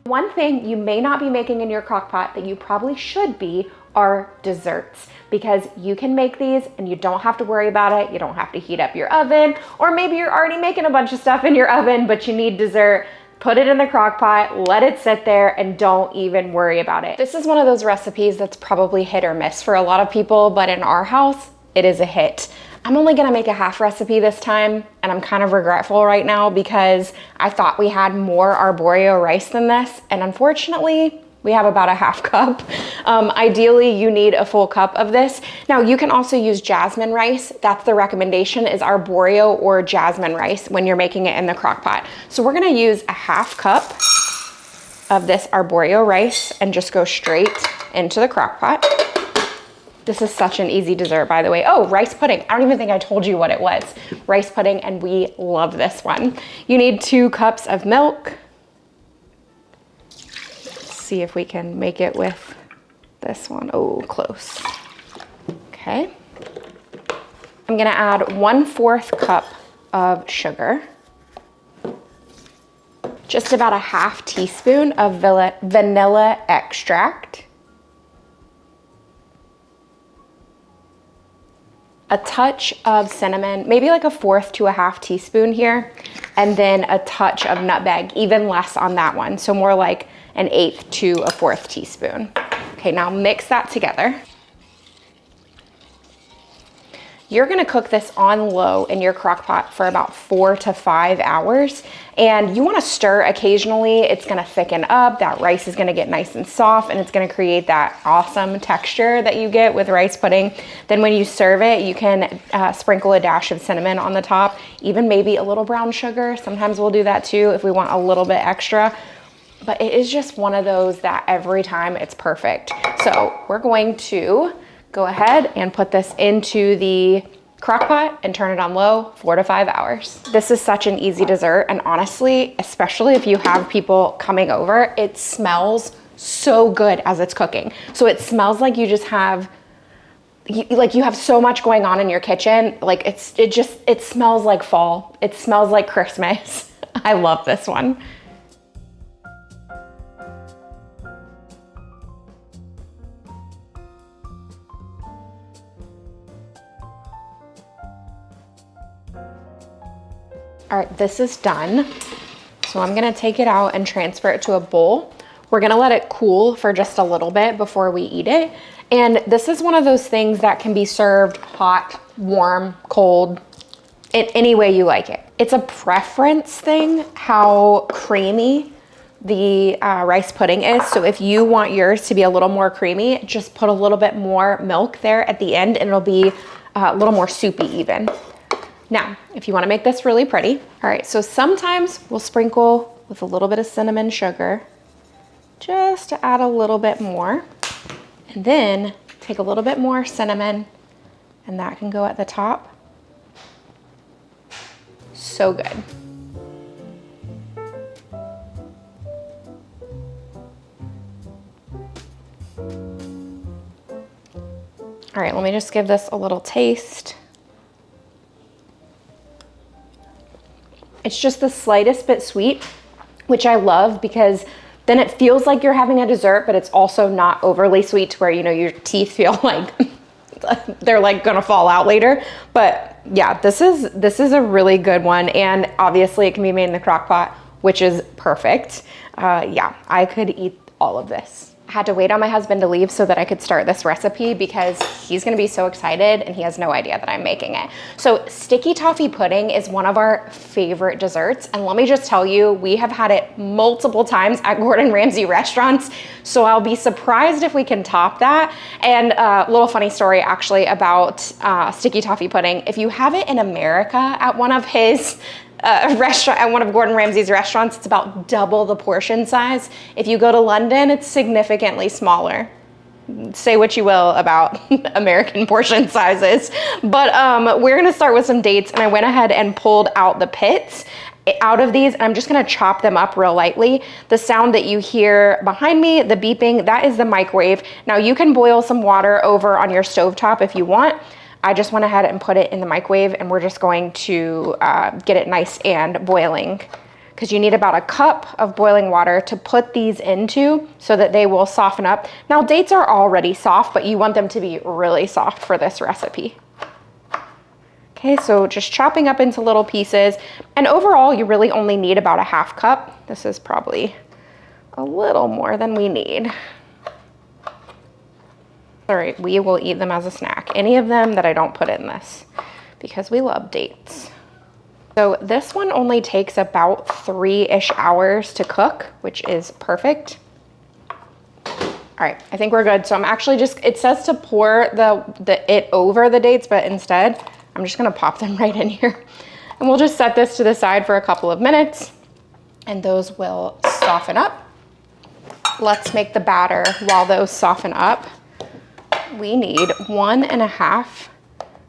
One thing you may not be making in your crock pot that you probably should be are desserts, because you can make these and you don't have to worry about it. You don't have to heat up your oven, or maybe you're already making a bunch of stuff in your oven, but you need dessert. Put it in the crock pot, let it sit there, and don't even worry about it. This is one of those recipes that's probably hit or miss for a lot of people, but in our house, it is a hit. I'm only gonna make a half recipe this time, and I'm kind of regretful right now because I thought we had more arborio rice than this, and unfortunately, we have about a half cup. Ideally, you need a full cup of this. Now, you can also use jasmine rice. That's the recommendation, is arborio or jasmine rice when you're making it in the crock pot. So we're gonna use a half cup of this arborio rice and just go straight into the crock pot. This is such an easy dessert, by the way. Oh, rice pudding. I don't even think I told you what it was. Rice pudding, and we love this one. You need 2 cups of milk. Let's see if we can make it with this one. Oh, close. Okay. I'm gonna add 1/4 cup of sugar. Just about a half teaspoon of vanilla extract. A touch of cinnamon, maybe like a 1/4 to a half teaspoon here, and then a touch of nutmeg, even less on that one. So more like an 1/8 to a 1/4 teaspoon. Okay, now mix that together. You're gonna cook this on low in your crock pot for about 4 to 5 hours. And you wanna stir occasionally. It's gonna thicken up, that rice is gonna get nice and soft, and it's gonna create that awesome texture that you get with rice pudding. Then when you serve it, you can sprinkle a dash of cinnamon on the top, even maybe a little brown sugar. Sometimes we'll do that too if we want a little bit extra. But it is just one of those that every time it's perfect. So we're going to go ahead and put this into the crock pot and turn it on low 4 to 5 hours. This is such an easy dessert, and honestly, especially if you have people coming over, it smells so good as it's cooking. So it smells like you just have, like you have so much going on in your kitchen. Like it smells like fall. It smells like Christmas. I love this one. All right, this is done. So I'm gonna take it out and transfer it to a bowl. We're gonna let it cool for just a little bit before we eat it. And this is one of those things that can be served hot, warm, cold, in any way you like it. It's a preference thing, how creamy the rice pudding is. So if you want yours to be a little more creamy, just put a little bit more milk there at the end and it'll be a little more soupy even. Now, if you wanna make this really pretty, all right, so sometimes we'll sprinkle with a little bit of cinnamon sugar, just to add a little bit more. And then take a little bit more cinnamon, and that can go at the top. So good. All right, let me just give this a little taste. It's just the slightest bit sweet, which I love because then it feels like you're having a dessert, but it's also not overly sweet to where, you know, your teeth feel like they're like gonna fall out later. But yeah, this is a really good one. And obviously it can be made in the crock pot, which is perfect. Yeah, I could eat all of this. I had to wait on my husband to leave so that I could start this recipe because he's gonna be so excited and he has no idea that I'm making it. So sticky toffee pudding is one of our favorite desserts. And let me just tell you, we have had it multiple times at Gordon Ramsay restaurants. So I'll be surprised if we can top that. And a little funny story actually about sticky toffee pudding. If you have it in America at one of his restaurant, at one of Gordon Ramsay's restaurants, it's about double the portion size. If you go to London, it's significantly smaller. Say what you will about American portion sizes. But we're gonna start with some dates, and I went ahead and pulled out the pits out of these, and I'm just gonna chop them up real lightly. The sound that you hear behind me, the beeping, that is the microwave. Now you can boil some water over on your stovetop if you want. I just went ahead and put it in the microwave, and we're just going to get it nice and boiling because you need about a cup of boiling water to put these into so that they will soften up. Now dates are already soft, but you want them to be really soft for this recipe. Okay, so just chopping up into little pieces. And overall, you really only need about a half cup. This is probably a little more than we need. All right, we will eat them as a snack. Any of them that I don't put in this, because we love dates. So this one only takes about 3-ish hours to cook, which is perfect. All right, I think we're good. So I'm actually just, it says to pour it over the dates, but instead, I'm just gonna pop them right in here. And we'll just set this to the side for a couple of minutes and those will soften up. Let's make the batter while those soften up. We need 1.5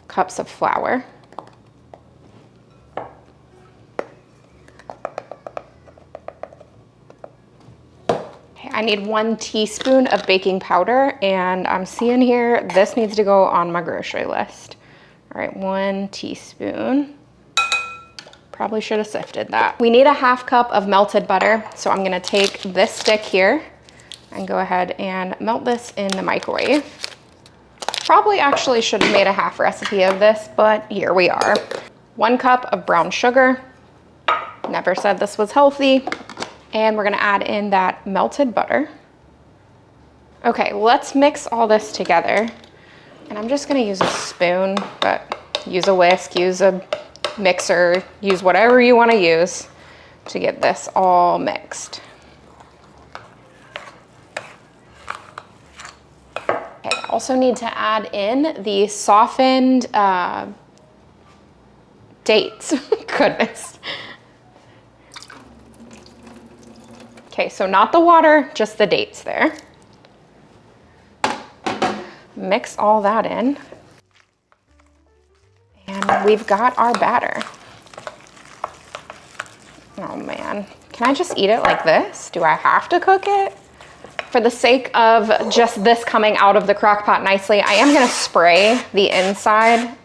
cups of flour. I need 1 teaspoon of baking powder, and I'm seeing here, this needs to go on my grocery list. All right, 1 teaspoon. Probably should have sifted that. We need a 1/2 cup of melted butter. So I'm gonna take this stick here and go ahead and melt this in the microwave. Probably actually should have made a half recipe of this, but here we are. 1 cup of brown sugar. Never said this was healthy. And we're gonna add in that melted butter. Okay, let's mix all this together. And I'm just gonna use a spoon, but use a whisk, use a mixer, use whatever you wanna use to get this all mixed. Okay, I also need to add in the softened dates. Goodness. Okay, so not the water, just the dates there. Mix all that in. And we've got our batter. Oh man, can I just eat it like this? Do I have to cook it? For the sake of just this coming out of the crock pot nicely, I am gonna spray the inside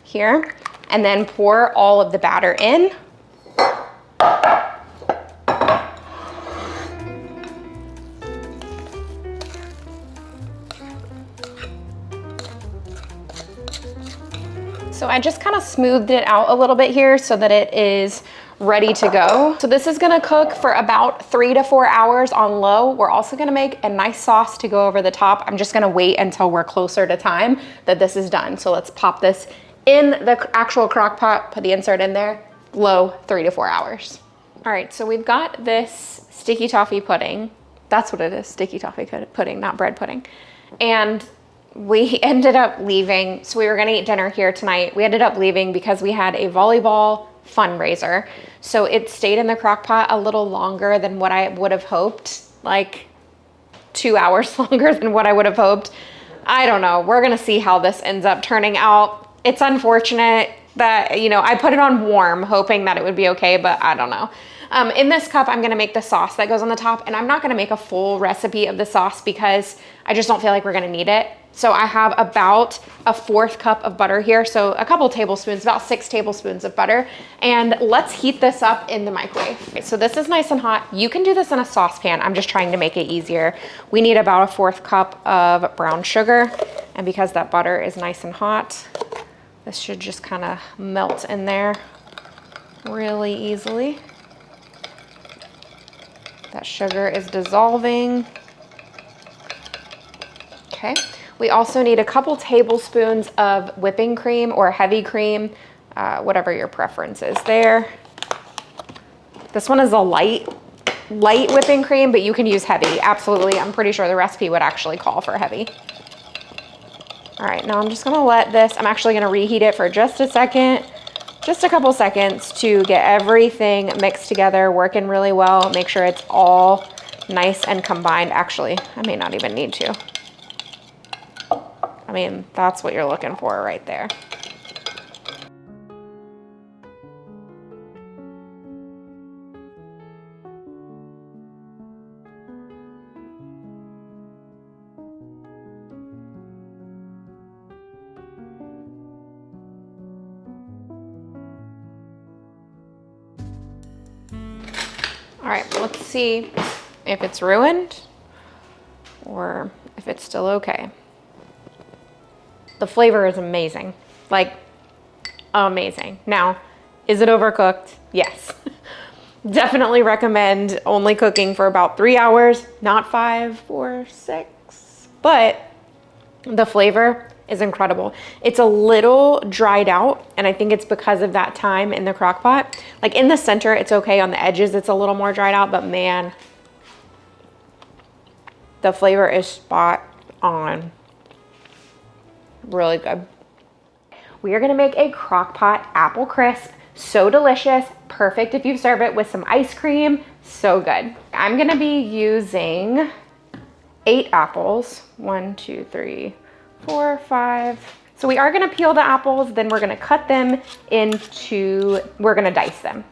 here and then pour all of the batter in. So I just kind of smoothed it out a little bit here so that it is ready to go. So this is gonna cook for about 3 to 4 hours on low. We're also gonna make a nice sauce to go over the top. I'm just gonna wait until we're closer to time that this is done. So let's pop this in the actual crock pot, put the insert in there, low 3 to 4 hours. All right, so we've got this sticky toffee pudding. That's what it is, sticky toffee pudding, not bread pudding. And we ended up leaving, so we were gonna eat dinner here tonight. We ended up leaving because we had a volleyball fundraiser. So it stayed in the crock pot a little longer than what I would have hoped, like 2 hours longer than what I would have hoped. I don't know, we're gonna see how this ends up turning out. It's unfortunate that, you know, I put it on warm hoping that it would be okay, but I don't know. In this cup, I'm gonna make the sauce that goes on the top, and I'm not gonna make a full recipe of the sauce because I just don't feel like we're gonna need it. So I have about a 1/4 cup of butter here. So a couple tablespoons, about 6 tablespoons of butter. And let's heat this up in the microwave. Okay, so this is nice and hot. You can do this in a saucepan. I'm just trying to make it easier. We need about a 1/4 cup of brown sugar. And because that butter is nice and hot, this should just kind of melt in there really easily. That sugar is dissolving. Okay. We also need a couple tablespoons of whipping cream or heavy cream, whatever your preference is there. This one is a light whipping cream, but you can use heavy. Absolutely, I'm pretty sure the recipe would actually call for heavy. All right, now I'm just gonna let this, I'm actually gonna reheat it for just a second, just a couple seconds to get everything mixed together, working really well. Make sure it's all nice and combined. Actually, I may not even need to. I mean, that's what you're looking for right there. All right, let's see if it's ruined or if it's still okay. The flavor is amazing, like amazing. Now, is it overcooked? Yes. Definitely recommend only cooking for about 3 hours, not 5 or 6, but the flavor is incredible. It's a little dried out, and I think it's because of that time in the crock pot. Like in the center, it's okay. On the edges, it's a little more dried out, but man, the flavor is spot on. Really good. We are gonna make a crock pot apple crisp. So delicious, perfect if you serve it with some ice cream, so good. I'm gonna be using 8 apples. 1, 2, 3, 4, 5. So we are gonna peel the apples, then we're gonna cut them into, we're gonna dice them.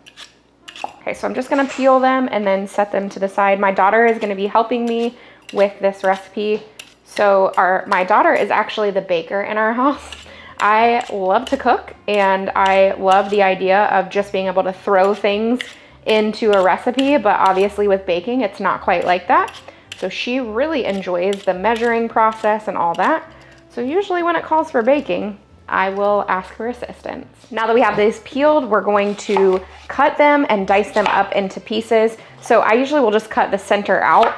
Okay, so I'm just gonna peel them and then set them to the side. My daughter is gonna be helping me with this recipe. So my daughter is actually the baker in our house. I love to cook, and I love the idea of just being able to throw things into a recipe, but obviously with baking, it's not quite like that. So she really enjoys the measuring process and all that. So usually when it calls for baking, I will ask her assistance. Now that we have these peeled, we're going to cut them and dice them up into pieces. So I usually will just cut the center out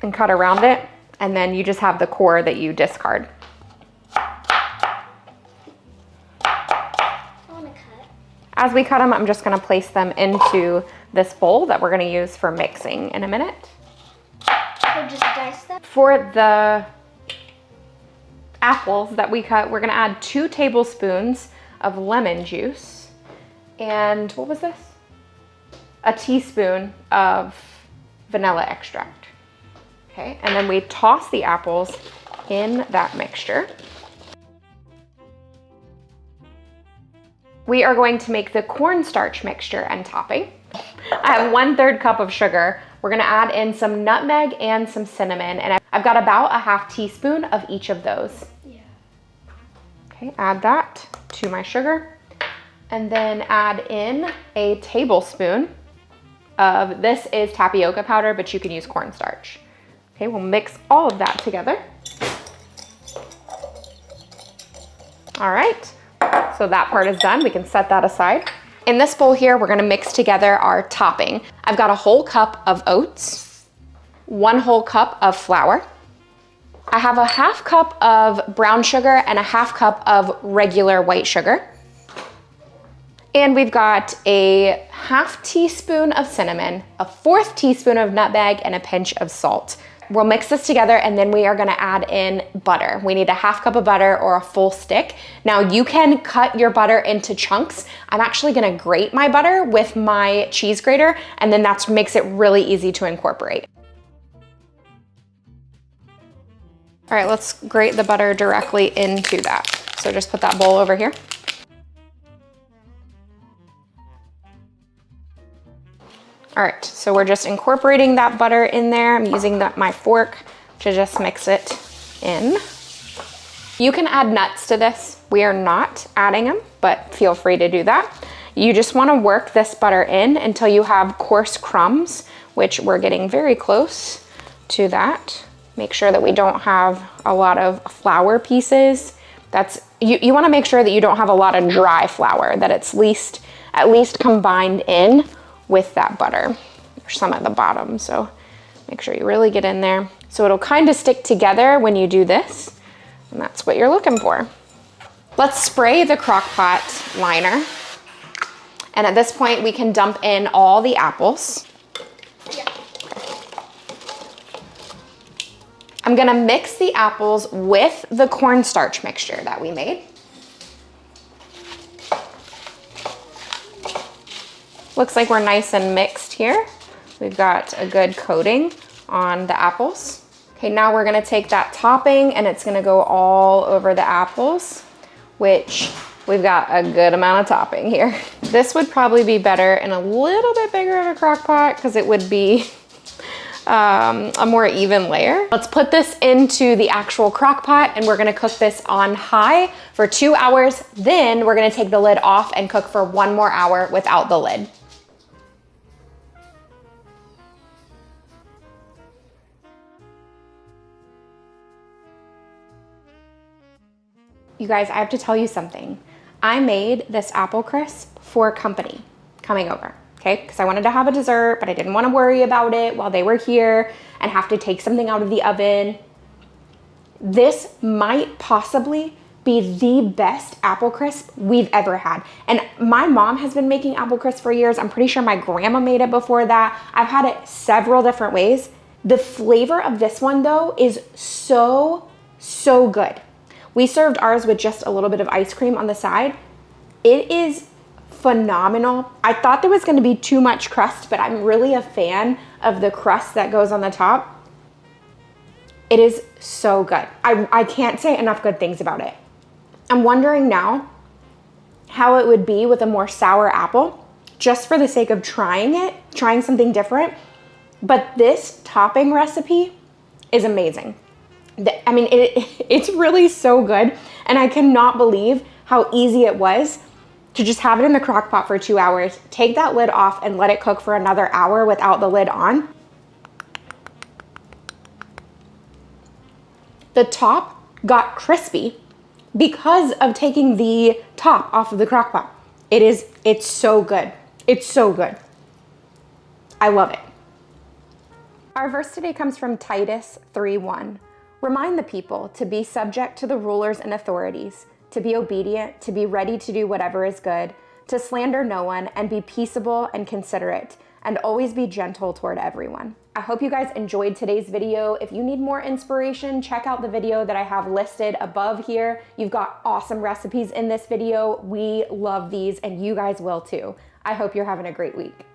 and cut around it, and then you just have the core that you discard. As we cut them, I'm just gonna place them into this bowl that we're gonna use for mixing in a minute. So just dice them? For the apples that we cut, we're gonna add 2 tablespoons of lemon juice. And what was this? A teaspoon of vanilla extract. Okay, and then we toss the apples in that mixture. We are going to make the cornstarch mixture and topping. I have 1/3 cup of sugar. We're gonna add in some nutmeg and some cinnamon, and I've got about a 1/2 teaspoon of each of those. Yeah. Okay, add that to my sugar, and then add in a tablespoon of, this is tapioca powder, but you can use cornstarch. Okay, we'll mix all of that together. All right. So that part is done. We can set that aside. In this bowl here, we're gonna mix together our topping. I've got a whole cup of oats, 1 whole cup of flour. I have a 1/2 cup of brown sugar and a 1/2 cup of regular white sugar. And we've got a 1/2 teaspoon of cinnamon, a 1/4 teaspoon of nutmeg, and a pinch of salt. We'll mix this together, and then we are gonna add in butter. We need a 1/2 cup of butter or a full stick. Now you can cut your butter into chunks. I'm actually gonna grate my butter with my cheese grater, and then that makes it really easy to incorporate. All right, let's grate the butter directly into that. So just put that bowl over here. All right, so we're just incorporating that butter in there. I'm using my fork to just mix it in. You can add nuts to this. We are not adding them, but feel free to do that. You just wanna work this butter in until you have coarse crumbs, which we're getting very close to that. Make sure that we don't have a lot of flour pieces. You wanna make sure that you don't have a lot of dry flour, that it's at least combined in with that butter. There's some at the bottom, so make sure you really get in there. So it'll kind of stick together when you do this, and that's what you're looking for. Let's spray the crock pot liner. And at this point, we can dump in all the apples. Yeah. I'm gonna mix the apples with the cornstarch mixture that we made. Looks like we're nice and mixed here. We've got a good coating on the apples. Okay, now we're gonna take that topping and it's gonna go all over the apples, which we've got a good amount of topping here. This would probably be better in a little bit bigger of a crock pot because it would be a more even layer. Let's put this into the actual crock pot, and we're gonna cook this on high for 2 hours. Then we're gonna take the lid off and cook for 1 more hour without the lid. You guys, I have to tell you something. I made this apple crisp for company coming over, okay? Because I wanted to have a dessert, but I didn't want to worry about it while they were here and have to take something out of the oven. This might possibly be the best apple crisp we've ever had. And my mom has been making apple crisp for years. I'm pretty sure my grandma made it before that. I've had it several different ways. The flavor of this one though is so good. We served ours with just a little bit of ice cream on the side. It is phenomenal. I thought there was gonna be too much crust, but I'm really a fan of the crust that goes on the top. It is so good. I can't say enough good things about it. I'm wondering now how it would be with a more sour apple, just for the sake of trying it, trying something different. But this topping recipe is amazing. I mean, it's really so good. And I cannot believe how easy it was to just have it in the crock pot for 2 hours, take that lid off and let it cook for another hour without the lid on. The top got crispy because of taking the top off of the crock pot. It's so good. It's so good. I love it. Our verse today comes from Titus 3:1. Remind the people to be subject to the rulers and authorities, to be obedient, to be ready to do whatever is good, to slander no one, and be peaceable and considerate, and always be gentle toward everyone. I hope you guys enjoyed today's video. If you need more inspiration, check out the video that I have listed above here. You've got awesome recipes in this video. We love these and you guys will too. I hope you're having a great week.